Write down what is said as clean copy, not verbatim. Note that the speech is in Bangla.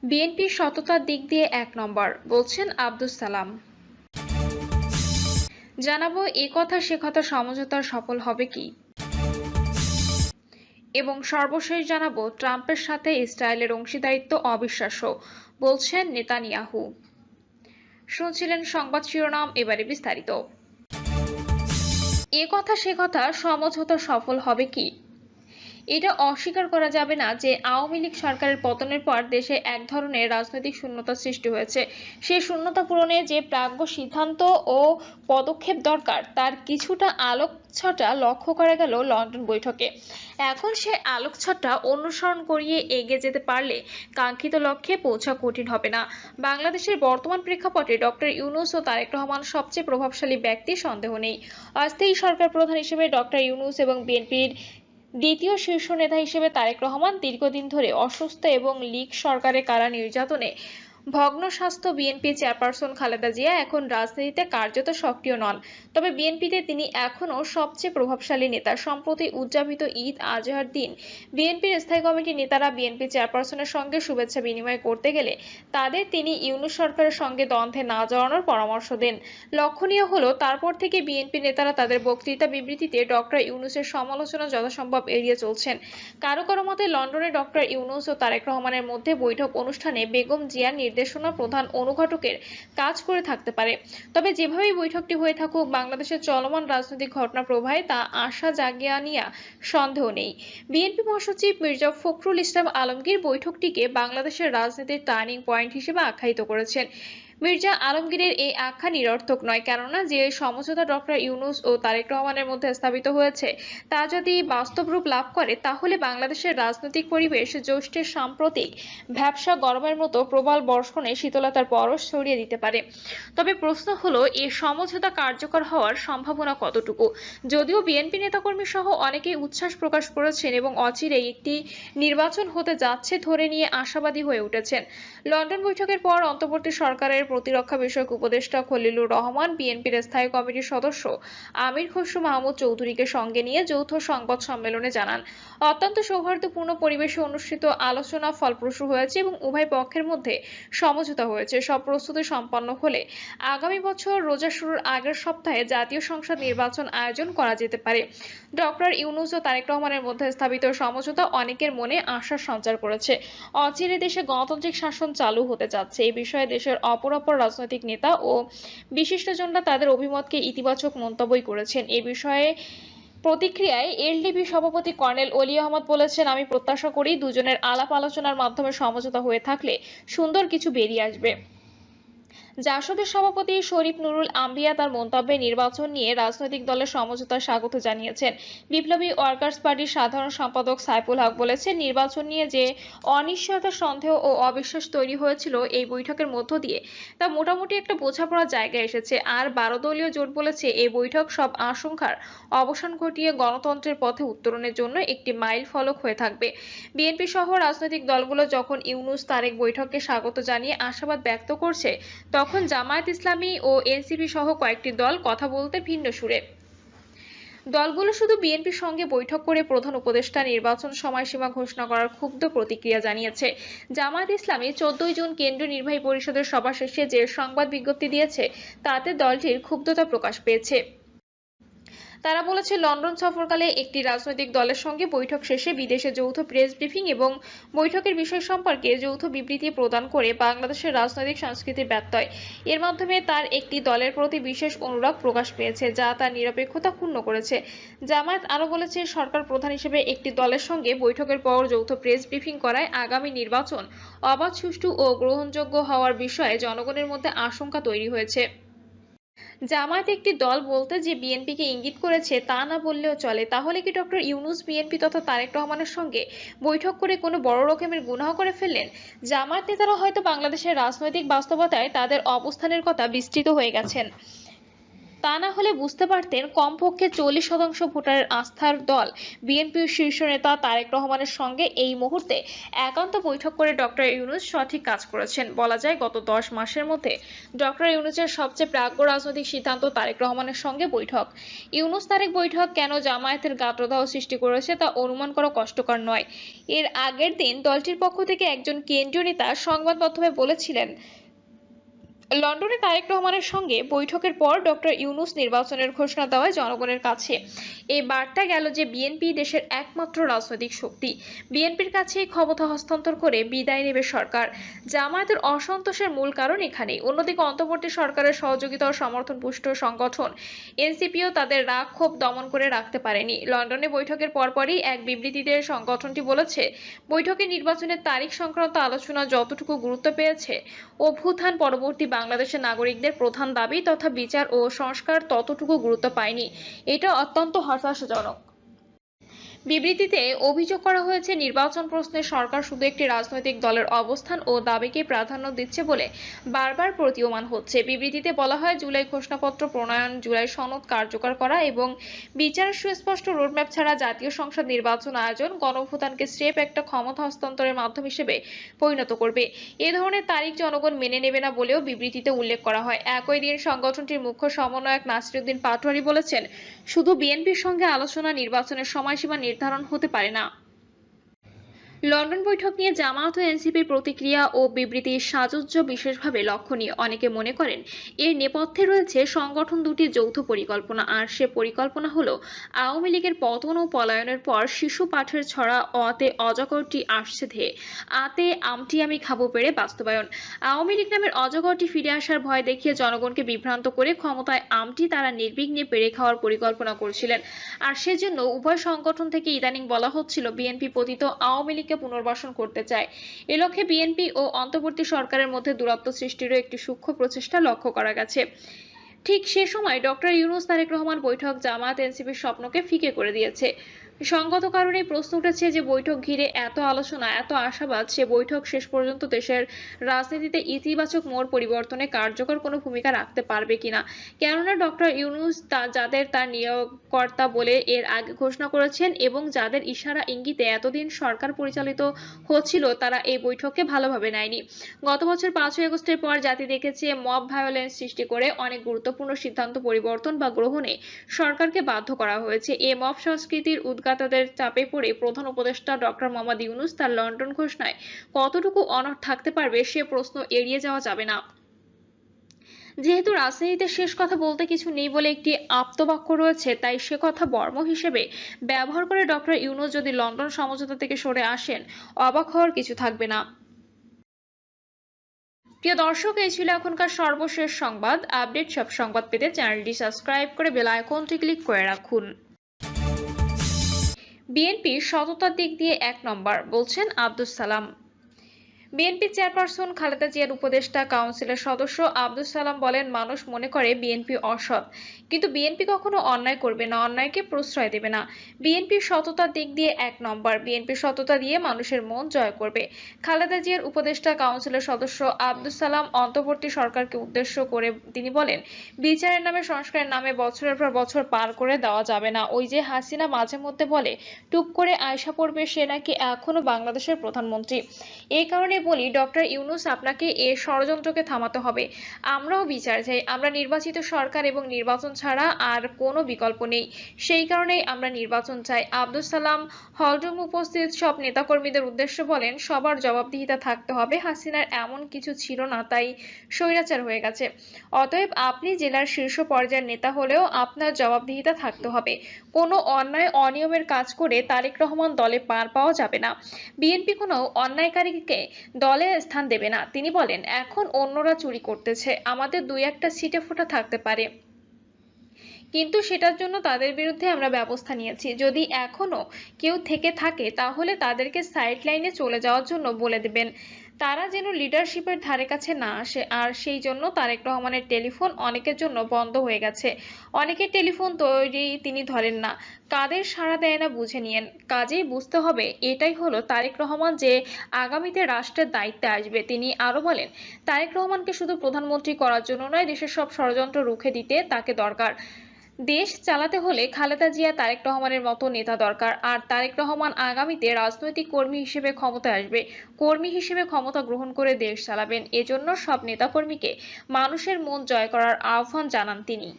বিএনপির সততার দিক দিয়ে ১ নম্বর, বলছেন আব্দুস সালাম। জানাবো এ কথা সে কথা সমঝোতা সফল হবে কি, এবং সর্বশেষ জানাবো ট্রাম্পের সাথে ইসরায়েলের অংশীদারিত্ব অবিশ্বাস্য, বলছেন নেতানিয়াহু। শুনছিলেন সংবাদ শিরোনাম, এবারে বিস্তারিত। এ কথা সে কথা সমঝোতা সফল হবে কি? এটা অস্বীকার করা যাবে না যে আওয়ামী লীগ সরকারের পতনের পর দেশে এক ধরনের রাজনৈতিক শূন্যতা সৃষ্টি হয়েছে। সেই শূন্যতা পূরণে যে প্রাজ্ঞ সিদ্ধান্ত ও পদক্ষেপ দরকার তার কিছুটা আলোকছটা লক্ষ্য করা গেল লন্ডন বৈঠকে। এখন সে আলোকছটা অনুসরণ করিয়ে এগিয়ে যেতে পারলে কাঙ্ক্ষিত লক্ষ্যে পৌঁছা কঠিন হবে না। বাংলাদেশের বর্তমান প্রেক্ষাপটে ডক্টর ইউনূস ও তারেক রহমান সবচেয়ে প্রভাবশালী ব্যক্তি, সন্দেহ নেই। অস্থায়ী সরকার প্রধান হিসেবে ডক্টর ইউনূস এবং বিএনপির দ্বিতীয় শীর্ষ নেতা হিসেবে তারেক রহমান দীর্ঘদিন ধরে অসুস্থ এবং লীগ সরকারের কারা নির্যাতনে ভগ্ন স্বাস্থ্য বিএনপি চেয়ারপারসন খালেদা জিয়া এখন রাজনীতিতে কার্যত সক্রিয় নন। তবে বিএনপিতে তিনি এখনও সবচেয়ে প্রভাবশালী নেতা। সম্প্রতি উদযাপিত ঈদ আজহার দিন বিএনপির স্থায়ী কমিটির নেতারা বিএনপি চেয়ারপারসনের সঙ্গে শুভেচ্ছা বিনিময় করতে গেলে তাদের তিনি ইউনূস সরকারের সঙ্গে দ্বন্দ্বে না জড়ানোর পরামর্শ দেন। লক্ষণীয় হলো, তারপর থেকে বিএনপি নেতারা তাদের বক্তৃতা বিবৃতিতে ডক্টর ইউনূসের সমালোচনা যথাসম্ভব এড়িয়ে চলছেন। কারো কারো মতে লন্ডনে ডক্টর ইউনূস ও তারেক রহমানের মধ্যে বৈঠক অনুষ্ঠানে বেগম জিয়ার নির্দেশনা প্রধান অনুঘটকের কাজ করে থাকতে পারে। তবে যেভাবেই বৈঠকটি হয়ে থাকুক, বাংলাদেশের চলমান রাজনৈতিক ঘটনা প্রবাহে তা আশা জাগিয়ে আনিয়া সন্দেহ নেই। বিএনপি মহাসচিব মির্জা ফখরুল ইসলাম আলমগীর বৈঠকটিকে বাংলাদেশের রাজনীতির টার্নিং পয়েন্ট হিসেবে আখ্যায়িত করেছেন। মির্জা আলমগীরের এই আখ্যা নিরর্থক নয়, কেননা যে সমঝোতা ডক্টর ইউনূস ও তারেক রহমানের মধ্যে স্থাপিত হয়েছে তা যদি বাস্তব রূপ লাভ করে তাহলে বাংলাদেশের রাজনৈতিক পরিবেশ জ্যৈষ্ঠের সাম্প্রতিক ভ্যাপসা গরমের মতো প্রবল বর্ষণে শীতলতার পরশ ছড়িয়ে দিতে পারে। তবে প্রশ্ন হলো, এই সমঝোতা কার্যকর হওয়ার সম্ভাবনা কতটুকু? যদিও বিএনপি নেতাকর্মী সহ অনেকেই উচ্ছ্বাস প্রকাশ করেছেন এবং অচিরেই একটি নির্বাচন হতে যাচ্ছে ধরে নিয়ে আশাবাদী হয়ে উঠেছেন। লন্ডন বৈঠকের পর অন্তর্বর্তী সরকারের প্রতিরক্ষা বিষয়ক উপদেষ্টা খলিলুর রহমান বিএনপির স্থায়ী কমিটির সদস্য আমির খসরু মাহমুদ চৌধুরীকে সঙ্গে নিয়ে যৌথ সংবাদ সম্মেলনে জানান, অত্যন্ত সৌহার্দ্যপূর্ণ পরিবেশে অনুষ্ঠিত আলোচনা ফলপ্রসূ হয়েছে এবং উভয় পক্ষের মধ্যে সমঝোতা হয়েছে। সব প্রস্তুতি সম্পন্ন হলে আগামী বছর রোজা শুরুর আগের সপ্তাহে জাতীয় সংসদ নির্বাচন আয়োজন করা যেতে পারে। ডক্টর ইউনূস ও তারেক রহমানের মধ্যে স্থাপিত সমঝোতা অনেকের মনে আশার সঞ্চার করেছে। অচিরে দেশে গণতান্ত্রিক শাসন চালু হতে যাচ্ছে। এই বিষয়ে দেশের অপর রাজনৈতিক নেতা ও বিশিষ্টজনরা তাদের অভিমতকে ইতিবাচক মন্তব্যই করেছেন। এ বিষয়ে প্রতিক্রিয়ায় এলডিপি সভাপতি কর্নেল অলি আহমদ বলেছেন, আমি প্রত্যাশা করি দুজনের আলাপ আলোচনার মাধ্যমে সমঝোতা হয়ে থাকলে সুন্দর কিছু বেরিয়ে আসবে। জাসদের সভাপতি শরীফ নুরুল আম্বিয়া তার মন্তব্যে নির্বাচন নিয়ে রাজনৈতিক দলের সমঝোতার স্বাগত জানিয়েছেন। বিপ্লবী ওয়ার্কার্স পার্টির সাধারণ সম্পাদক সাইফুল হক বলেছেন, নির্বাচন নিয়ে যে অনিশ্চয়তা, সন্দেহ ও অবিশ্বাস তৈরি হয়েছিল এই বৈঠকের মধ্য দিয়ে তা মোটামুটি একটা বোঝাপড়ার জায়গায় এসেছে। আর 12 দলীয় জোট বলেছে, এই বৈঠক সব আশঙ্কার অবসান ঘটিয়ে গণতন্ত্রের পথে উত্তরণের জন্য একটি মাইল ফলক হয়ে থাকবে। বিএনপি সহ রাজনৈতিক দলগুলো যখন ইউনূস তারেক বৈঠককে স্বাগত জানিয়ে আশাবাদ ব্যক্ত করছে, তখন জামায়াত ইসলামী ও এনসিপি সহ কয়েকটি দল কথা বলতে ভিন্ন সুরে। দলগুলো শুধু বিএনপির সঙ্গে বৈঠক করে প্রধান উপদেষ্টা নির্বাচন সময়সীমা ঘোষণা করার ক্ষুব্ধ প্রতিক্রিয়া জানিয়েছে। জামায়াত ইসলামী 14 জুন কেন্দ্রীয় নির্বাহী পরিষদের সভা শেষে যে সংবাদ বিজ্ঞপ্তি দিয়েছে তাতে দলটির ক্ষুব্ধতা প্রকাশ পেয়েছে। তারা বলেছে, লন্ডন সফরকালে একটি রাজনৈতিক দলের সঙ্গে বৈঠক শেষে বিদেশে যৌথ প্রেস ব্রিফিং এবং বৈঠকের বিষয় সম্পর্কে যৌথ বিবৃতি প্রদান করে বাংলাদেশের রাজনৈতিক সংস্কৃতির ব্যত্যয়। এর মাধ্যমে তার একটি দলের প্রতি বিশেষ অনুরাগ প্রকাশ পেয়েছে, যা তার নিরপেক্ষতা ক্ষুণ্ণ করেছে। জামায়াত আরও বলেছে, সরকার প্রধান হিসেবে একটি দলের সঙ্গে বৈঠকের পর যৌথ প্রেস ব্রিফিং করায় আগামী নির্বাচন অবাধ, সুষ্ঠু ও গ্রহণযোগ্য হওয়ার বিষয়ে জনগণের মধ্যে আশঙ্কা তৈরি হয়েছে। জামায়াত একটি দল বলতে যে বিএনপিকে ইঙ্গিত করেছে তা না বললেও চলে। তাহলে কি ডক্টর ইউনূস বিএনপি তথা তারেক রহমানের সঙ্গে বৈঠক করে কোনো বড় রকমের গুনাহ করে ফেললেন? জামায়াত নেতারা হয়তো বাংলাদেশের রাজনৈতিক বাস্তবতায় তাদের অবস্থানের কথা বিস্তৃত হয়ে গেছেন। তা না হলে বুঝতে পারতেন কমপক্ষে 40% ভোটারের আস্থার দল বিএনপির শীর্ষ নেতা তারেক রহমানের সঙ্গে এই মুহূর্তে একান্ত বৈঠক করে ডক্টর ইউনূস সঠিক কাজ করেছেন। বলা যায় গত 10 মাসের মধ্যে ডক্টর ইউনূসের সবচেয়ে প্রাজ্ঞ রাজনৈতিক সিদ্ধান্ত তারেক রহমানের সঙ্গে বৈঠক। ইউনূস তারেক বৈঠক কেন জামায়াতের গাত্রদাহ সৃষ্টি করেছে তা অনুমান করা কষ্টকর নয়। এর আগের দিন দলটির পক্ষ থেকে একজন কেন্দ্রীয় নেতা সংবাদ মাধ্যমে বলেছিলেন, লন্ডনে তারেক রহমানের সঙ্গে বৈঠকের পর ডক্টর ইউনূস নির্বাচনের ঘোষণা দেওয়ায় জনগণের কাছে এই বার্তা গেল যে বিএনপি দেশের একমাত্র রাজনৈতিক শক্তি। বিএনপির কাছে ক্ষমতা হস্তান্তর করে বিদায় নেবে সরকার। জামায়াতের অসন্তোষের মূল কারণ এখানেই। অন্যদিকে অন্তর্বর্তী সরকারের সহযোগিতা ও সমর্থন পুষ্ট সংগঠন এনসিপিও তাদের রাগ ক্ষোভ দমন করে রাখতে পারেনি। লন্ডনে বৈঠকের পরপরই এক বিবৃতিতে সংগঠনটি বলেছে, বৈঠকে নির্বাচনের তারিখ সংক্রান্ত আলোচনা যতটুকু গুরুত্ব পেয়েছে, অভ্যুত্থান পরবর্তী বাংলাদেশের নাগরিকদের প্রধান দাবি তথা বিচার ও সংস্কার ততটুকু গুরুত্ব পায়নি। এটা অত্যন্ত হতাশাজনক। বিবৃতিতে অভিযোগ করা হয়েছে, নির্বাচন প্রশ্নে সরকার শুধু একটি রাজনৈতিক দলের অবস্থান ও দাবিকে প্রাধান্য দিচ্ছে বলে বারবার প্রতীয়মান হচ্ছে। বিবৃতিতে বলা হয়, জুলাই ঘোষণাপত্র প্রণয়ন, জুলাই সনদ কার্যকর করা এবং বিচারের সুস্পষ্ট রোডম্যাপ ছাড়া জাতীয় সংসদ নির্বাচন আয়োজন গণঅভ্যুত্থানকে স্রেফ একটা ক্ষমতা হস্তান্তরের মাধ্যম হিসেবে পরিণত করবে। এ ধরনের তারিখ জনগণ মেনে নেবে না বলেও বিবৃতিতে উল্লেখ করা হয়। একই দিন সংগঠনটির মুখ্য সমন্বয়ক নাসিরউদ্দিন পাটোয়ারী বলেছেন, শুধু বিএনপির সঙ্গে আলোচনা নির্বাচনের সময়সীমা নির্ধারণ হতে পারে না। লন্ডন বৈঠক নিয়ে জামায়াত ও এনসিপির প্রতিক্রিয়া ও বিবৃতির সাজুজ্য বিশেষভাবে লক্ষণীয়। অনেকে মনে করেন এর নেপথ্যে রয়েছে সংগঠন দুটির যৌথ পরিকল্পনা, আর সে পরিকল্পনা হলো আওয়ামী লীগের পতন ও পলায়নের পর শিশু পাঠের ছড়া অতে অজগরটি আসছে ধেয়ে, আতে আমটি আমি খাবো পেড়ে বাস্তবায়ন। আওয়ামী লীগ নামের অজগরটি ফিরে আসার ভয় দেখিয়ে জনগণকে বিভ্রান্ত করে ক্ষমতায় আমটি তারা নির্বিঘ্নে পেড়ে খাওয়ার পরিকল্পনা করছিলেন। আর সেজন্য উভয় সংগঠন থেকে ইদানিং বলা হচ্ছিল বিএনপি পতিত আওয়ামী লীগকে পুনর্বাসন করতে চায়। এ লক্ষ্যে বিএনপি ও অন্তর্বর্তী সরকারের মধ্যে দূরত্ব সৃষ্টিরও একটি সূক্ষ্ম প্রচেষ্টা লক্ষ্য করা গেছে। ঠিক সে সময় ডক্টর ইউনূস তারেক রহমান বৈঠক জামায়াত এনসিপির স্বপ্নকে ফিকে করে দিয়েছে। সঙ্গত কারণেই প্রশ্ন উঠেছে যে বৈঠক ঘিরে এত আলোচনা, এত আশাবাদ, সে বৈঠক শেষ পর্যন্ত দেশের রাজনীতিতে ইতিবাচক মোড় পরিবর্তনে কার্যকর কোনো ভূমিকা রাখতে পারবে কিনা। কেননা ডক্টর ইউনূস যাদের তার নিয়োগকর্তা বলে এর আগে ঘোষণা করেছেন এবং যাদের ইশারা ইঙ্গিতে এতদিন সরকার পরিচালিত হচ্ছিল, তারা এই বৈঠককে ভালোভাবে নেয়নি। গত বছর 5ই আগস্টের পর জাতি দেখেছে মব ভায়োলেন্স সৃষ্টি করে অনেক গুরুত্বপূর্ণ সিদ্ধান্ত পরিবর্তন বা গ্রহণে সরকারকে বাধ্য করা হয়েছে। এই মব সংস্কৃতির উদ্গাতাদের চাপে পড়ে প্রধান উপদেষ্টা ডক্টর মোহাম্মদ ইউনূস তার লন্ডন ঘোষণায় কতটুকু অনড় থাকতে পারবে সে প্রশ্ন এড়িয়ে যাওয়া যাবে না। যেহেতু রাজনীতিতে শেষ কথা বলতে কিছু নেই বলে একটি আপ্তবাক্য রয়েছে, তাই সে কথা বর্ম হিসেবে ব্যবহার করে ডক্টর ইউনূস যদি লন্ডন সমঝোতা থেকে সরে আসেন, অবাক হওয়ার কিছু থাকবে না। প্রিয় দর্শক, এই ছিল এখনকার সর্বশেষ সংবাদ। আপডেট সব সংবাদ পেতে চ্যানেলটি সাবস্ক্রাইব করে বেল আইকনটি ক্লিক করে রাখুন। বিএনপির সততার দিক দিয়ে 1 নম্বর, বলছেন আব্দুস সালাম। বিএনপি চেয়ারপারসন খালেদা জিয়ার উপদেষ্টা কাউন্সিলের সদস্য আব্দুস সালাম বলেন, মানুষ মনে করে বিএনপি অসৎ, কিন্তু বিএনপি কখনো অন্যায় করবে না, অন্যায়কে প্রশ্রয় দেবে না। বিএনপির সততার দিক দিয়ে 1 নম্বর, বিএনপির সততা দিয়ে মানুষের মন জয় করবে। খালেদা জিয়ার উপদেষ্টা কাউন্সিলের সদস্য আব্দুস সালাম অন্তর্বর্তী সরকারকে উদ্দেশ্য করে তিনি বলেন, বিচারের নামে, সংস্কারের নামে বছরের পর বছর পার করে দেওয়া যাবে না। ওই যে হাসিনা মাঝে মধ্যে বলে টুপ করে আয়সা পড়বে, সে নাকি এখনো বাংলাদেশের প্রধানমন্ত্রী। এই কারণে বলি, ডক্টর ইউনূস, আপনাকে এই ষড়যন্ত্রকে থামাতে হবে। আমরাও বিচার চাই। আমরা নির্বাচিত সরকার এবং নির্বাচন ছাড়া আর কোনো বিকল্প নেই। সেই কারণেই আমরা নির্বাচন চাই। আব্দুস সালাম হলরুমে উপস্থিত সব নেতাকর্মীদের উদ্দেশ্যে বলেন, সবার জবাবদিহিতা থাকতে হবে। হাসিনার এমন কিছু ছিল না, তাই স্বৈরাচার হয়ে গেছে। অতএব আপনি জেলার শীর্ষ পর্যায়ের নেতা হলেও আপনার জবাবদিহিতা থাকতে হবে। কোনো অন্যায় অনিয়মের কাজ করে তারেক রহমান দলে পার পাওয়া যাবে না। বিএনপি কোনো অন্যায়কারীকে দলে স্থান দেবে না। তিনি বলেন, এখন অন্যরা চুরি করতেছে, আমাদের 2-1টা ছিটে ফোঁটা থাকতে পারে, কিন্তু সেটার জন্য তাদের বিরুদ্ধে আমরা ব্যবস্থা নিয়েছি। যদি এখনো কেউ থেকে থাকে তাহলে তাদেরকে সাইড লাইনে চলে যাওয়ার জন্য বলে দেবেন। তারা যেন লিডারশিপের ধারে কাছে না আসে। আর সেই জন্য তারেক রহমানের টেলিফোন অনেকের জন্য বন্ধ হয়ে গেছে। অনেকের টেলিফোন তৈরি তিনি ধরেন না, কাদের সাড়া দেয় না বুঝে নিয়েন। কাজেই বুঝতে হবে এটাই হলো তারেক রহমান যে আগামীতে রাষ্ট্রের দায়িত্বে আসবে। তিনি আরো বলেন, তারেক রহমানকে শুধু প্রধানমন্ত্রী করার জন্য নয়, দেশের সব ষড়যন্ত্র রুখে দিতে তাকে দরকার। দেশ চালাতে হলে খালেদা জিয়া, তারেক রহমানের মতো নেতা দরকার। আর তারেক রহমান আগামীতে রাজনৈতিক কর্মী হিসেবে ক্ষমতায় আসবে, কর্মী হিসেবে ক্ষমতা গ্রহণ করে দেশ চালাবেন। এজন্য সব নেতাকর্মীকে মানুষের মন জয় করার আহ্বান জানান তিনি।